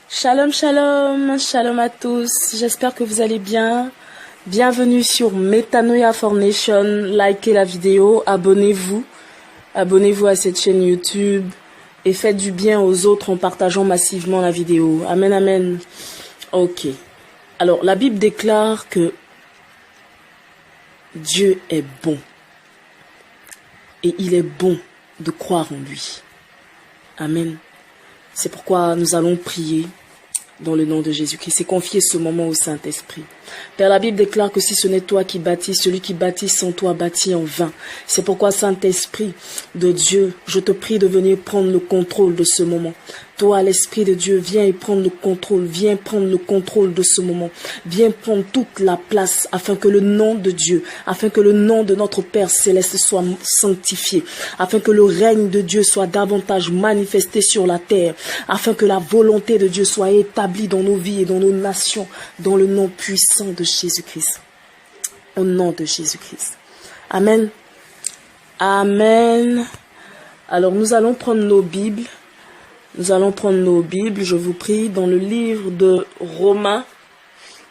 Shalom, shalom, shalom à tous. J'espère que vous allez bien. Bienvenue sur Metanoia for Nation. Likez la vidéo, abonnez-vous. Abonnez-vous à cette chaîne YouTube et faites du bien aux autres en partageant massivement la vidéo. Amen, amen. Ok. Alors, la Bible déclare que Dieu est bon. Et il est bon de croire en lui. Amen. C'est pourquoi nous allons prier dans le nom de Jésus-Christ et confier ce moment au Saint-Esprit. Père, la Bible déclare que si ce n'est toi qui bâtis, celui qui bâtit sans toi bâtit en vain. C'est pourquoi, Saint-Esprit de Dieu, je te prie de venir prendre le contrôle de ce moment. Toi, l'Esprit de Dieu, viens et prendre le contrôle. Viens prendre le contrôle de ce moment. Viens prendre toute la place afin que le nom de Dieu, afin que le nom de notre Père Céleste soit sanctifié, afin que le règne de Dieu soit davantage manifesté sur la terre, afin que la volonté de Dieu soit établie dans nos vies et dans nos nations, dans le nom puissant de Jésus-Christ. Au nom de Jésus-Christ. Amen. Amen. Alors, nous allons prendre nos Bibles. Nous allons prendre nos Bibles, je vous prie, dans le livre de Romains.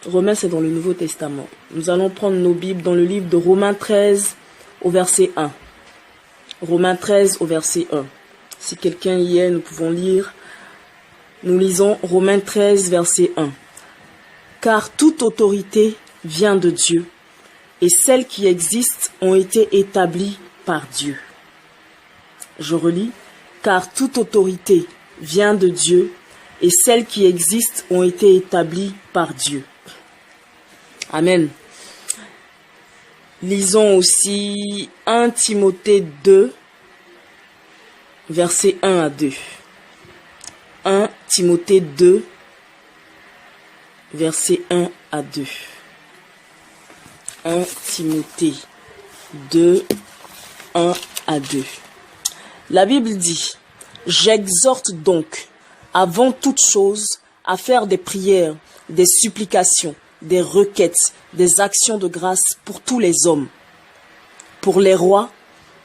Romains, c'est dans le Nouveau Testament. Nous allons prendre nos Bibles dans le livre de Romains 13 au verset 1. Romains 13 au verset 1. Si quelqu'un y est, nous pouvons lire. Nous lisons Romains 13, verset 1. Car toute autorité vient de Dieu, et celles qui existent ont été établies par Dieu. Je relis. Car toute autorité vient de Dieu, et celles qui existent ont été établies par Dieu. Amen. Lisons aussi 1 Timothée 2, versets 1 à 2. 1 Timothée 2, versets 1 à 2. 1 Timothée 2, 1 à 2. La Bible dit: j'exhorte donc, avant toute chose, à faire des prières, des supplications, des requêtes, des actions de grâce pour tous les hommes, pour les rois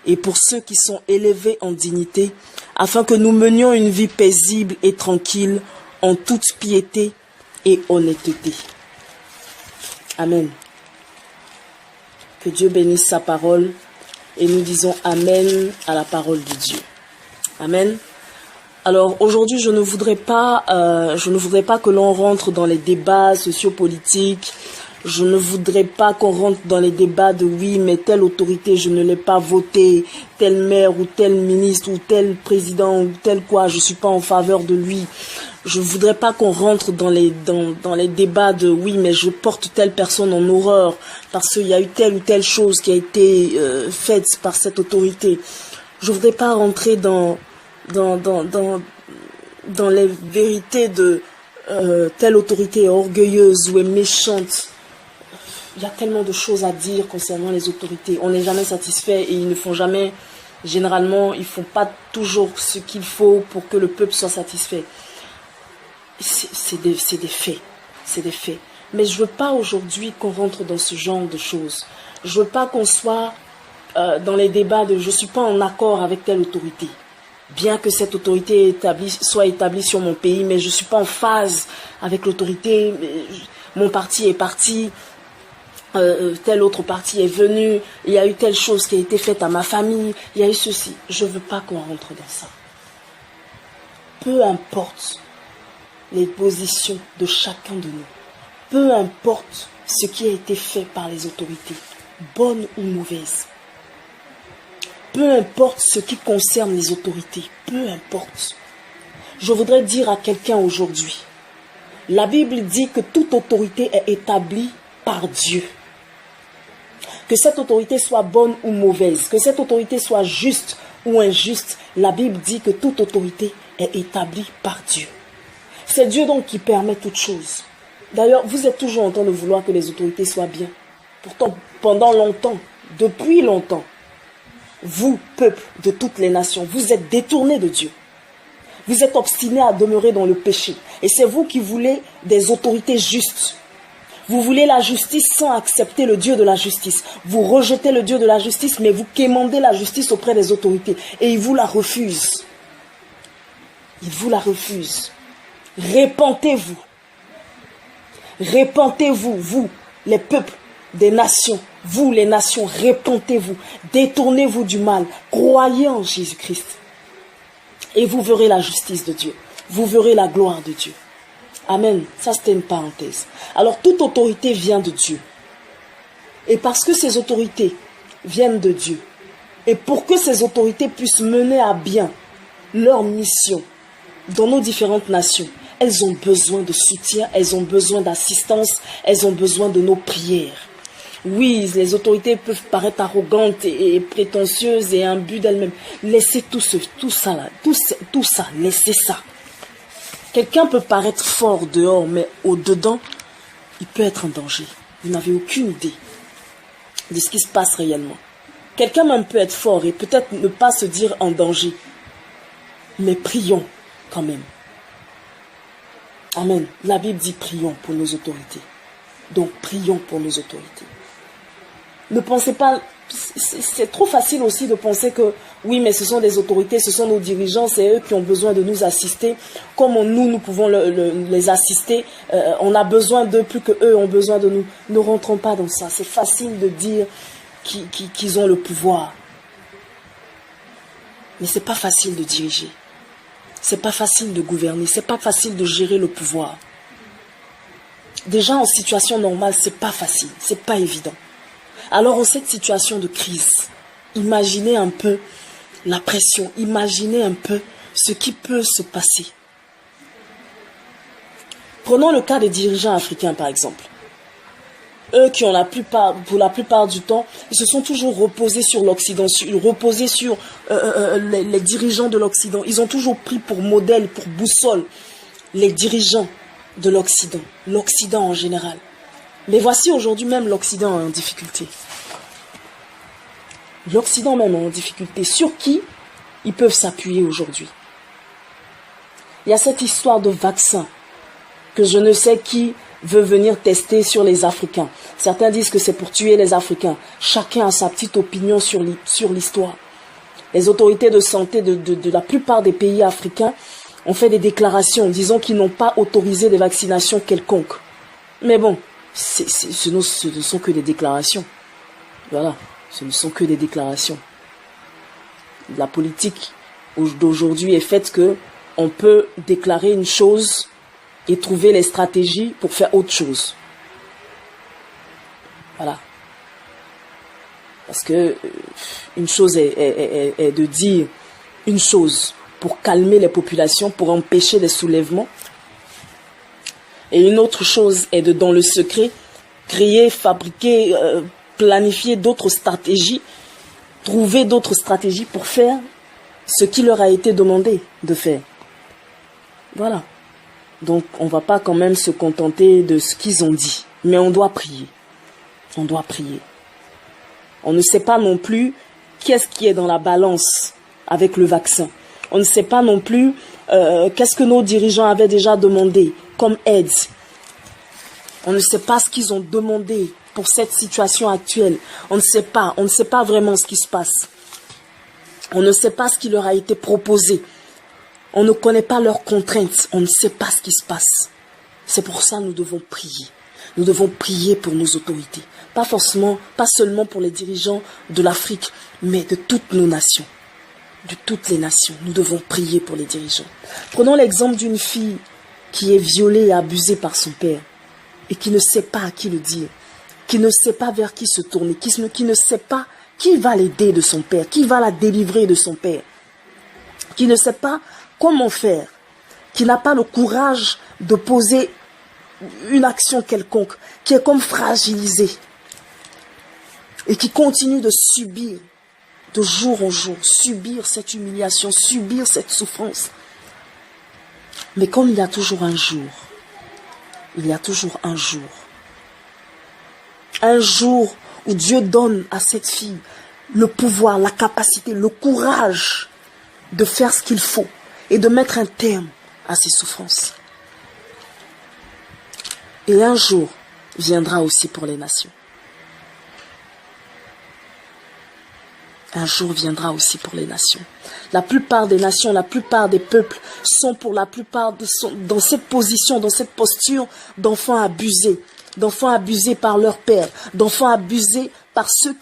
et pour ceux qui sont élevés en dignité, afin que nous menions une vie paisible et tranquille, en toute piété et honnêteté. Amen. Que Dieu bénisse sa parole et nous disons Amen à la parole de Dieu. Amen. Alors aujourd'hui, je ne voudrais pas que l'on rentre dans les débats sociopolitiques. Je ne voudrais pas qu'on rentre dans les débats de oui, mais telle autorité, je ne l'ai pas votée, tel maire ou tel ministre ou tel président ou tel quoi, je suis pas en faveur de lui. Je voudrais pas qu'on rentre dans les débats de oui, mais je porte telle personne en horreur parce qu'il y a eu telle ou telle chose qui a été faite par cette autorité. Je voudrais pas rentrer dans les vérités de telle autorité est orgueilleuse ou est méchante. Il y a tellement de choses à dire concernant les autorités. On n'est jamais satisfait et ils ne font jamais, généralement, ils font pas toujours ce qu'il faut pour que le peuple soit satisfait. C'est des faits. C'est des faits. Mais je veux pas aujourd'hui qu'on rentre dans ce genre de choses. Je veux pas qu'on soit dans les débats de je suis pas en accord avec telle autorité. Bien que cette autorité soit établie sur mon pays, mais je suis pas en phase avec l'autorité. Mon parti est parti, tel autre parti est venu, il y a eu telle chose qui a été faite à ma famille, il y a eu ceci. Je veux pas qu'on rentre dans ça. Peu importe les positions de chacun de nous, peu importe ce qui a été fait par les autorités, bonnes ou mauvaises. Peu importe ce qui concerne les autorités, peu importe. Je voudrais dire à quelqu'un aujourd'hui, la Bible dit que toute autorité est établie par Dieu. Que cette autorité soit bonne ou mauvaise, que cette autorité soit juste ou injuste, la Bible dit que toute autorité est établie par Dieu. C'est Dieu donc qui permet toutes choses. D'ailleurs, vous êtes toujours en train de vouloir que les autorités soient bien. Pourtant, pendant longtemps, depuis longtemps, vous, peuple de toutes les nations, vous êtes détournés de Dieu. Vous êtes obstinés à demeurer dans le péché. Et c'est vous qui voulez des autorités justes. Vous voulez la justice sans accepter le Dieu de la justice. Vous rejetez le Dieu de la justice, mais vous quémandez la justice auprès des autorités. Et ils vous la refusent. Ils vous la refusent. Répentez-vous. Répentez-vous, vous, les peuples des nations. Vous, les nations, répentez-vous. Détournez-vous du mal. Croyez en Jésus-Christ. Et vous verrez la justice de Dieu. Vous verrez la gloire de Dieu. Amen. Ça, c'était une parenthèse. Alors, toute autorité vient de Dieu. Et parce que ces autorités viennent de Dieu, et pour que ces autorités puissent mener à bien leur mission dans nos différentes nations, elles ont besoin de soutien, elles ont besoin d'assistance, elles ont besoin de nos prières. Oui, les autorités peuvent paraître arrogantes et prétentieuses et imbues d'elles-mêmes. Laissez tout ça là, tout ça, laissez ça. Quelqu'un peut paraître fort dehors, mais au-dedans, il peut être en danger. Vous n'avez aucune idée de ce qui se passe réellement. Quelqu'un même peut être fort et peut-être ne pas se dire en danger. Mais prions quand même. Amen. La Bible dit prions pour nos autorités. Donc prions pour nos autorités. Ne pensez pas, c'est trop facile aussi de penser que oui, mais ce sont des autorités, ce sont nos dirigeants, c'est eux qui ont besoin de nous assister. Comme nous pouvons les assister, on a besoin d'eux plus que eux ont besoin de nous. Ne rentrons pas dans ça. C'est facile de dire qu'ils ont le pouvoir. Mais c'est pas facile de diriger. C'est pas facile de gouverner. C'est pas facile de gérer le pouvoir. Déjà en situation normale, c'est pas facile. C'est pas évident. Alors en cette situation de crise, imaginez un peu la pression, imaginez un peu ce qui peut se passer. Prenons le cas des dirigeants africains par exemple. Eux qui ont pour la plupart du temps, ils se sont toujours reposés sur l'Occident, reposés sur les dirigeants de l'Occident. Ils ont toujours pris pour modèle, pour boussole, les dirigeants de l'Occident, l'Occident en général. Mais voici aujourd'hui même l'Occident en difficulté. L'Occident même en difficulté. Sur qui ils peuvent s'appuyer aujourd'hui? Il y a cette histoire de vaccin que je ne sais qui veut venir tester sur les Africains. Certains disent que c'est pour tuer les Africains. Chacun a sa petite opinion sur l'histoire. Les autorités de santé de la plupart des pays africains ont fait des déclarations disant qu'ils n'ont pas autorisé des vaccinations quelconques. Mais bon, ce ne sont que des déclarations. Voilà, ce ne sont que des déclarations. La politique d'aujourd'hui est faite que on peut déclarer une chose et trouver les stratégies pour faire autre chose. Voilà. Parce que une chose est de dire une chose pour calmer les populations, pour empêcher des soulèvements. Et une autre chose est de, dans le secret, créer, fabriquer, planifier d'autres stratégies, trouver d'autres stratégies pour faire ce qui leur a été demandé de faire. Voilà. Donc, on ne va pas quand même se contenter de ce qu'ils ont dit. Mais on doit prier. On doit prier. On ne sait pas non plus qu'est-ce qui est dans la balance avec le vaccin. On ne sait pas non plus qu'est-ce que nos dirigeants avaient déjà demandé comme aide. On ne sait pas ce qu'ils ont demandé pour cette situation actuelle. On ne sait pas. On ne sait pas vraiment ce qui se passe. On ne sait pas ce qui leur a été proposé. On ne connaît pas leurs contraintes. On ne sait pas ce qui se passe. C'est pour ça que nous devons prier. Nous devons prier pour nos autorités. Pas seulement pour les dirigeants de l'Afrique, mais de toutes nos nations. De toutes les nations. Nous devons prier pour les dirigeants. Prenons l'exemple d'une fille qui est violée et abusée par son père et qui ne sait pas à qui le dire, qui ne sait pas vers qui se tourner, qui ne sait pas qui va l'aider de son père, qui va la délivrer de son père, qui ne sait pas comment faire, qui n'a pas le courage de poser une action quelconque, qui est comme fragilisée et qui continue de subir de jour en jour, subir cette humiliation, subir cette souffrance. Mais comme il y a toujours un jour, il y a toujours un jour où Dieu donne à cette fille le pouvoir, la capacité, le courage de faire ce qu'il faut et de mettre un terme à ses souffrances. Et un jour viendra aussi pour les nations. un jour viendra aussi pour les nations. La plupart des nations, la plupart des peuples sont pour la plupart dans cette position, dans cette posture d'enfants abusés par leur père, d'enfants abusés par ceux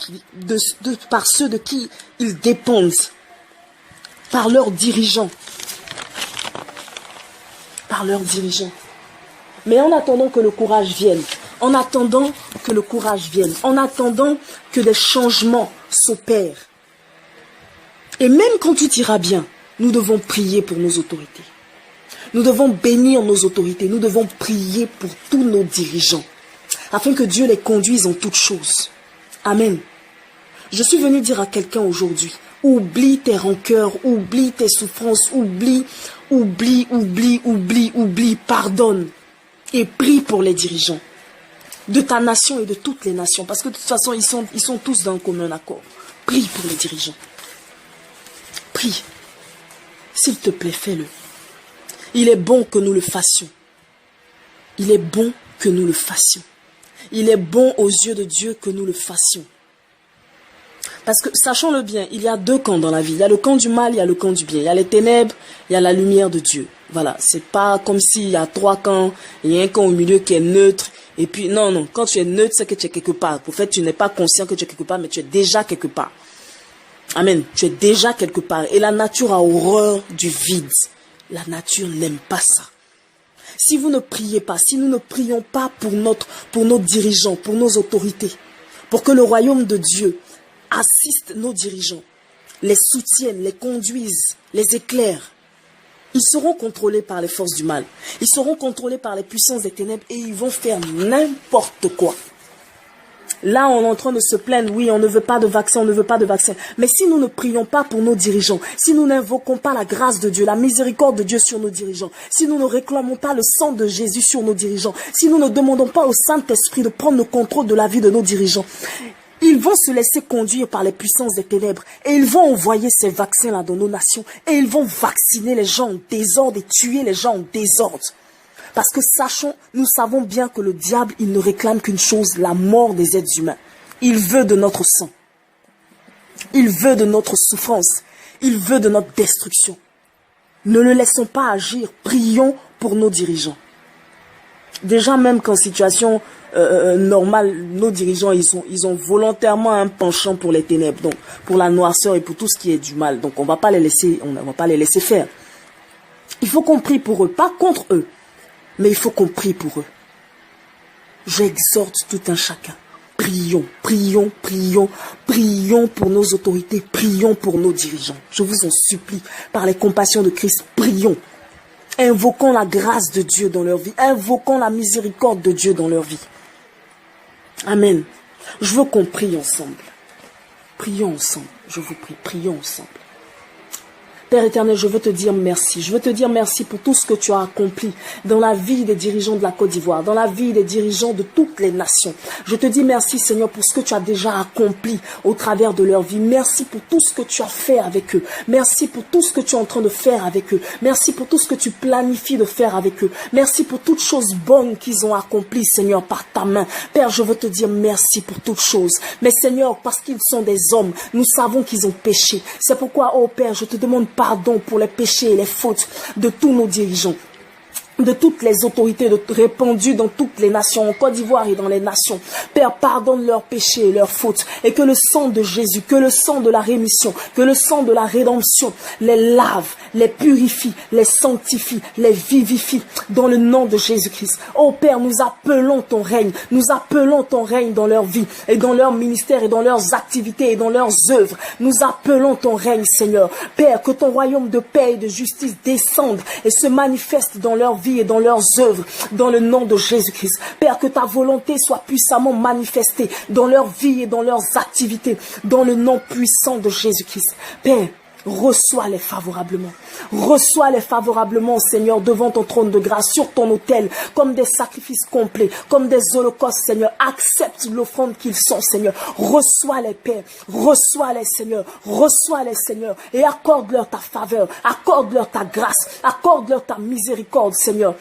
de qui ils dépendent, par leurs dirigeants. Mais en attendant que le courage vienne, en attendant que des changements s'opèrent, et même quand tout ira bien, nous devons prier pour nos autorités. Nous devons bénir nos autorités. Nous devons prier pour tous nos dirigeants, afin que Dieu les conduise en toutes choses. Amen. Je suis venu dire à quelqu'un aujourd'hui, oublie tes rancœurs, oublie tes souffrances, oublie, pardonne. Et prie pour les dirigeants de ta nation et de toutes les nations. Parce que de toute façon, ils sont tous dans un commun accord. Prie pour les dirigeants. Prie. S'il te plaît, fais-le. Il est bon que nous le fassions. Il est bon que nous le fassions. Il est bon aux yeux de Dieu que nous le fassions. Parce que, sachons-le bien, il y a deux camps dans la vie. Il y a le camp du mal, il y a le camp du bien. Il y a les ténèbres, il y a la lumière de Dieu. Voilà, c'est pas comme s'il y a trois camps, il y a un camp au milieu qui est neutre. Et puis, non, quand tu es neutre, c'est que tu es quelque part. En fait, tu n'es pas conscient que tu es quelque part, mais tu es déjà quelque part. Amen. Tu es déjà quelque part. Et la nature a horreur du vide. La nature n'aime pas ça. Si vous ne priez pas, si nous ne prions pas pour nos dirigeants, pour nos autorités, pour que le royaume de Dieu assiste nos dirigeants, les soutiennent, les conduisent, les éclairent, ils seront contrôlés par les forces du mal. Ils seront contrôlés par les puissances des ténèbres et ils vont faire n'importe quoi. Là, on est en train de se plaindre, oui, on ne veut pas de vaccin, on ne veut pas de vaccin. Mais si nous ne prions pas pour nos dirigeants, si nous n'invoquons pas la grâce de Dieu, la miséricorde de Dieu sur nos dirigeants, si nous ne réclamons pas le sang de Jésus sur nos dirigeants, si nous ne demandons pas au Saint-Esprit de prendre le contrôle de la vie de nos dirigeants, ils vont se laisser conduire par les puissances des ténèbres et ils vont envoyer ces vaccins-là dans nos nations et ils vont vacciner les gens en désordre et tuer les gens en désordre. Parce que nous savons bien que le diable, il ne réclame qu'une chose, la mort des êtres humains. Il veut de notre sang. Il veut de notre souffrance. Il veut de notre destruction. Ne le laissons pas agir. Prions pour nos dirigeants. Déjà, même qu'en situation normale, nos dirigeants, ils ont volontairement un penchant pour les ténèbres, donc pour la noirceur et pour tout ce qui est du mal. Donc, on va pas les laisser faire. Il faut qu'on prie pour eux, pas contre eux. Mais il faut qu'on prie pour eux. J'exhorte tout un chacun. Prions, prions, prions, prions pour nos autorités, prions pour nos dirigeants. Je vous en supplie, par les compassions de Christ, prions. Invoquons la grâce de Dieu dans leur vie. Invoquons la miséricorde de Dieu dans leur vie. Amen. Je veux qu'on prie ensemble. Prions ensemble. Je vous prie, prions ensemble. Père éternel, je veux te dire merci. Je veux te dire merci pour tout ce que tu as accompli dans la vie des dirigeants de la Côte d'Ivoire, dans la vie des dirigeants de toutes les nations. Je te dis merci, Seigneur, pour ce que tu as déjà accompli au travers de leur vie. Merci pour tout ce que tu as fait avec eux. Merci pour tout ce que tu es en train de faire avec eux. Merci pour tout ce que tu planifies de faire avec eux. Merci pour toutes choses bonnes qu'ils ont accomplies, Seigneur, par ta main. Père, je veux te dire merci pour toutes choses. Mais Seigneur, parce qu'ils sont des hommes, nous savons qu'ils ont péché. C'est pourquoi, oh Père, je te demande pardon pour les péchés et les fautes de tous nos dirigeants, de toutes les autorités répandues dans toutes les nations, en Côte d'Ivoire et dans les nations. Père, pardonne leurs péchés et leurs fautes, et que le sang de Jésus, que le sang de la rémission, que le sang de la rédemption les lave, les purifie, les sanctifie, les vivifie, dans le nom de Jésus-Christ. Oh Père, nous appelons ton règne dans leur vie, et dans leur ministère, et dans leurs activités, et dans leurs œuvres. Nous appelons ton règne, Seigneur. Père, que ton royaume de paix et de justice descende et se manifeste dans leur vie et dans leurs œuvres, dans le nom de Jésus-Christ. Père, que ta volonté soit puissamment manifestée dans leur vie et dans leurs activités, dans le nom puissant de Jésus-Christ. Père, reçois-les favorablement. Reçois-les favorablement, Seigneur, devant ton trône de grâce, sur ton autel, comme des sacrifices complets, comme des holocaustes, Seigneur. Accepte l'offrande qu'ils sont, Seigneur. Reçois-les, Père. Reçois-les, Seigneur. Reçois-les, Seigneur. Et accorde-leur ta faveur. Accorde-leur ta grâce. Accorde-leur ta miséricorde, Seigneur.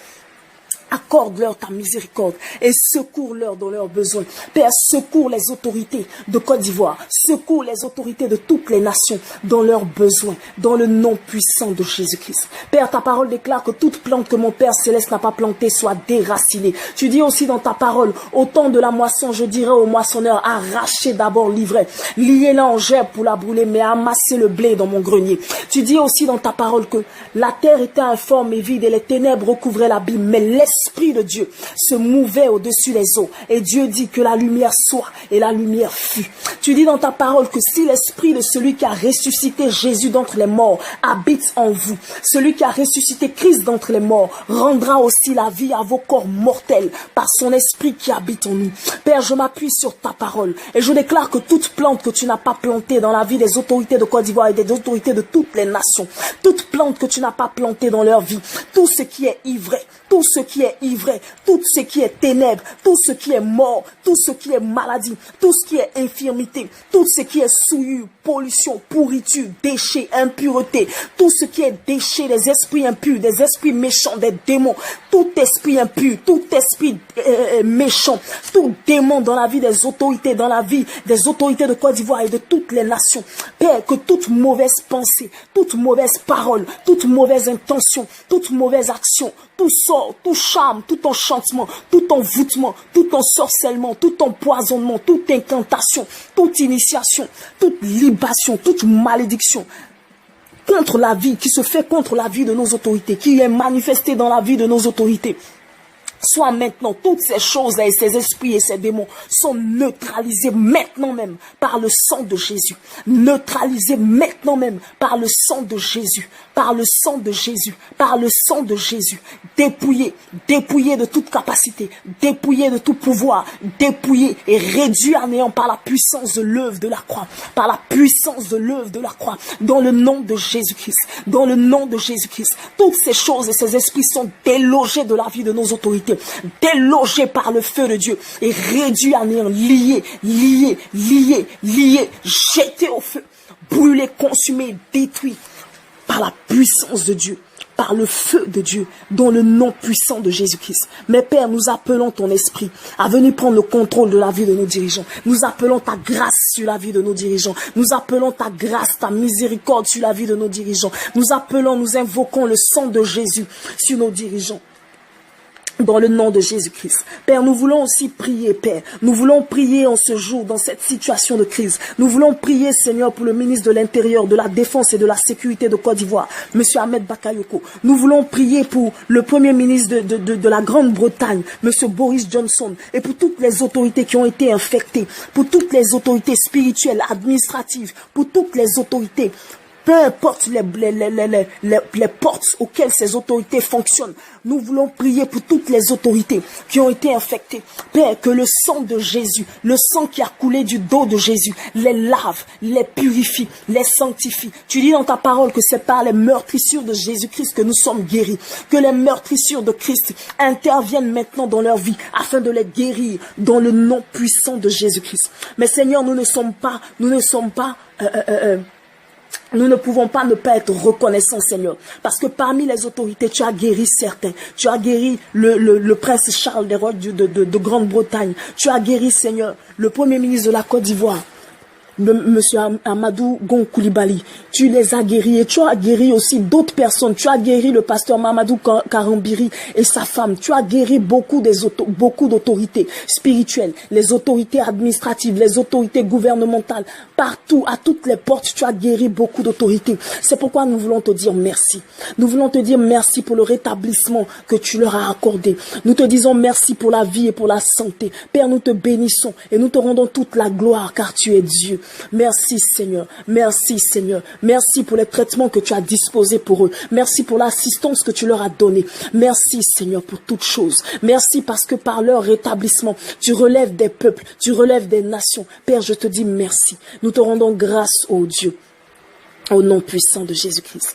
Accorde-leur ta miséricorde et secours-leur dans leurs besoins. Père, secours les autorités de Côte d'Ivoire, secours les autorités de toutes les nations dans leurs besoins, dans le nom puissant de Jésus-Christ. Père, ta parole déclare que toute plante que mon Père Céleste n'a pas plantée soit déracinée. Tu dis aussi dans ta parole, au temps de la moisson, je dirai au moissonneur, arrachez d'abord l'ivraie, liez-la en gerbe pour la brûler, mais amassez le blé dans mon grenier. Tu dis aussi dans ta parole que la terre était informe et vide et les ténèbres recouvraient l'abîme, mais l'Esprit de Dieu se mouvait au-dessus des eaux. Et Dieu dit que la lumière soit et la lumière fut. Tu dis dans ta parole que si l'Esprit de celui qui a ressuscité Jésus d'entre les morts habite en vous, celui qui a ressuscité Christ d'entre les morts rendra aussi la vie à vos corps mortels par son Esprit qui habite en nous. Père, je m'appuie sur ta parole et je déclare que toute plante que tu n'as pas plantée dans la vie des autorités de Côte d'Ivoire et des autorités de toutes les nations, toute plante que tu n'as pas plantée dans leur vie, tout ce qui est ivraie, tout ce qui est ivraie, tout ce qui est ténèbres, tout ce qui est mort, tout ce qui est maladie, tout ce qui est infirmité, tout ce qui est souillure, pollution, pourriture, déchets, impureté, tout ce qui est déchets, des esprits impurs, des esprits méchants, des démons, tout esprit impur, tout esprit méchant, tout démon dans la vie des autorités, dans la vie des autorités de Côte d'Ivoire et de toutes les nations. Père, que toute mauvaise pensée, toute mauvaise parole, toute mauvaise intention, toute mauvaise action, tout sort, tout charme, tout enchantement, tout envoûtement, tout ensorcellement, tout empoisonnement, toute incantation, toute initiation, toute libation, toute malédiction contre la vie, qui se fait contre la vie de nos autorités, qui est manifestée dans la vie de nos autorités. Soit maintenant, toutes ces choses-là et ces esprits et ces démons sont neutralisés maintenant même par le sang de Jésus. Neutralisés maintenant même par le sang de Jésus. Par le sang de Jésus. Par le sang de Jésus. Dépouillés. Dépouillés de toute capacité. Dépouillés de tout pouvoir. Dépouillés et réduits à néant par la puissance de l'œuvre de la croix. Par la puissance de l'œuvre de la croix. Dans le nom de Jésus-Christ. Dans le nom de Jésus-Christ. Toutes ces choses et ces esprits sont délogés de la vie de nos autorités. Délogés par le feu de Dieu et réduits à néant, liés, jetés au feu, brûlés, consumés, détruits par la puissance de Dieu, par le feu de Dieu, dans le nom puissant de Jésus-Christ. Mais Père, nous appelons ton esprit à venir prendre le contrôle de la vie de nos dirigeants. Nous appelons ta grâce sur la vie de nos dirigeants. Nous appelons ta grâce, ta miséricorde sur la vie de nos dirigeants. Nous appelons, nous invoquons le sang de Jésus sur nos dirigeants. Dans le nom de Jésus-Christ. Père, nous voulons aussi prier, Père. Nous voulons prier en ce jour, dans cette situation de crise. Nous voulons prier, Seigneur, pour le ministre de l'Intérieur, de la Défense et de la Sécurité de Côte d'Ivoire, M. Ahmed Bakayoko. Nous voulons prier pour le Premier ministre de la Grande-Bretagne, M. Boris Johnson, et pour toutes les autorités qui ont été infectées, pour toutes les autorités spirituelles, administratives, pour toutes les autorités. Peu importe les portes auxquelles ces autorités fonctionnent, nous voulons prier pour toutes les autorités qui ont été infectées. Père, que le sang de Jésus, le sang qui a coulé du dos de Jésus, les lave, les purifie, les sanctifie. Tu dis dans ta parole que c'est par les meurtrissures de Jésus-Christ que nous sommes guéris. Que les meurtrissures de Christ interviennent maintenant dans leur vie afin de les guérir dans le nom puissant de Jésus-Christ. Mais Seigneur, nous ne pouvons pas ne pas être reconnaissants, Seigneur. Parce que parmi les autorités, tu as guéri certains. Tu as guéri le prince Charles des rois de Grande-Bretagne. Tu as guéri, Seigneur, le premier ministre de la Côte d'Ivoire, Monsieur Amadou Gon Coulibaly. Tu les as guéris et tu as guéri aussi d'autres personnes. Tu as guéri le pasteur Mamadou Karambiri et sa femme. Tu as guéri beaucoup d'autorités spirituelles, les autorités administratives, les autorités gouvernementales. Partout, à toutes les portes, tu as guéri beaucoup d'autorités. C'est pourquoi nous voulons te dire merci. Nous voulons te dire merci pour le rétablissement que tu leur as accordé. Nous te disons merci pour la vie et pour la santé. Père, nous te bénissons et nous te rendons toute la gloire car tu es Dieu. Merci Seigneur, merci Seigneur, merci pour les traitements que tu as disposés pour eux, merci pour l'assistance que tu leur as donnée, merci Seigneur pour toutes choses, merci parce que par leur rétablissement, tu relèves des peuples, tu relèves des nations. Père, je te dis merci, nous te rendons grâce, ô Dieu, au nom puissant de Jésus-Christ.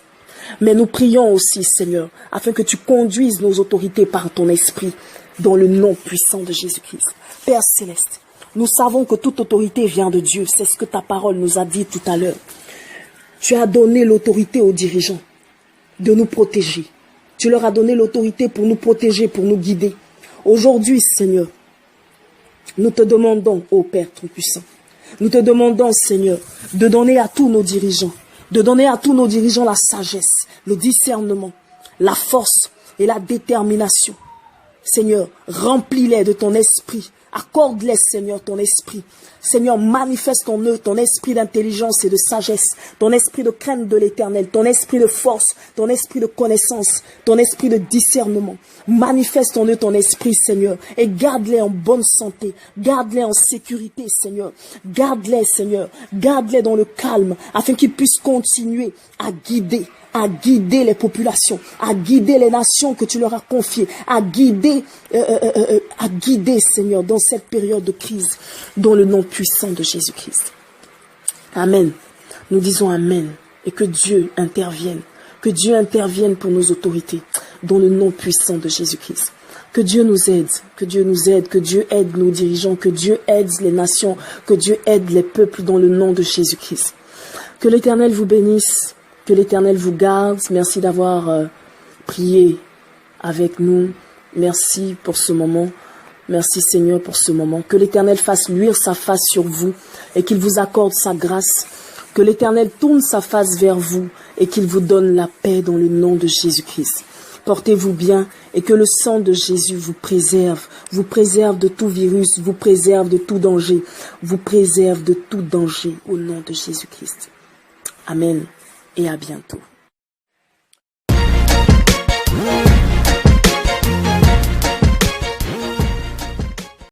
Mais nous prions aussi Seigneur, afin que tu conduises nos autorités par ton esprit, dans le nom puissant de Jésus-Christ. Père Céleste, nous savons que toute autorité vient de Dieu. C'est ce que ta parole nous a dit tout à l'heure. Tu as donné l'autorité aux dirigeants de nous protéger. Tu leur as donné l'autorité pour nous protéger, pour nous guider. Aujourd'hui, Seigneur, nous te demandons, ô Père Tout-Puissant, nous te demandons, Seigneur, de donner à tous nos dirigeants, la sagesse, le discernement, la force et la détermination. Seigneur, remplis-les de ton esprit. Accorde-les, Seigneur, ton esprit. Seigneur, manifeste en eux ton esprit d'intelligence et de sagesse, ton esprit de crainte de l'Éternel, ton esprit de force, ton esprit de connaissance, ton esprit de discernement. Manifeste en eux ton esprit, Seigneur, et garde-les en bonne santé, garde-les en sécurité, Seigneur. Garde-les, Seigneur, garde-les dans le calme, afin qu'ils puissent continuer à guider les populations, à guider les nations que tu leur as confiées, à guider, Seigneur, dans cette période de crise, dans le nom puissant de Jésus-Christ. Amen. Nous disons Amen. Et que Dieu intervienne. Que Dieu intervienne pour nos autorités, dans le nom puissant de Jésus-Christ. Que Dieu nous aide, que Dieu nous aide, que Dieu aide nos dirigeants, que Dieu aide les nations, que Dieu aide les peuples dans le nom de Jésus-Christ. Que l'Éternel vous bénisse. Que l'Éternel vous garde. Merci d'avoir prié avec nous. Merci pour ce moment. Merci Seigneur pour ce moment. Que l'Éternel fasse luire sa face sur vous et qu'il vous accorde sa grâce. Que l'Éternel tourne sa face vers vous et qu'il vous donne la paix dans le nom de Jésus-Christ. Portez-vous bien et que le sang de Jésus vous préserve de tout virus, vous préserve de tout danger, vous préserve de tout danger au nom de Jésus-Christ. Amen. Et à bientôt.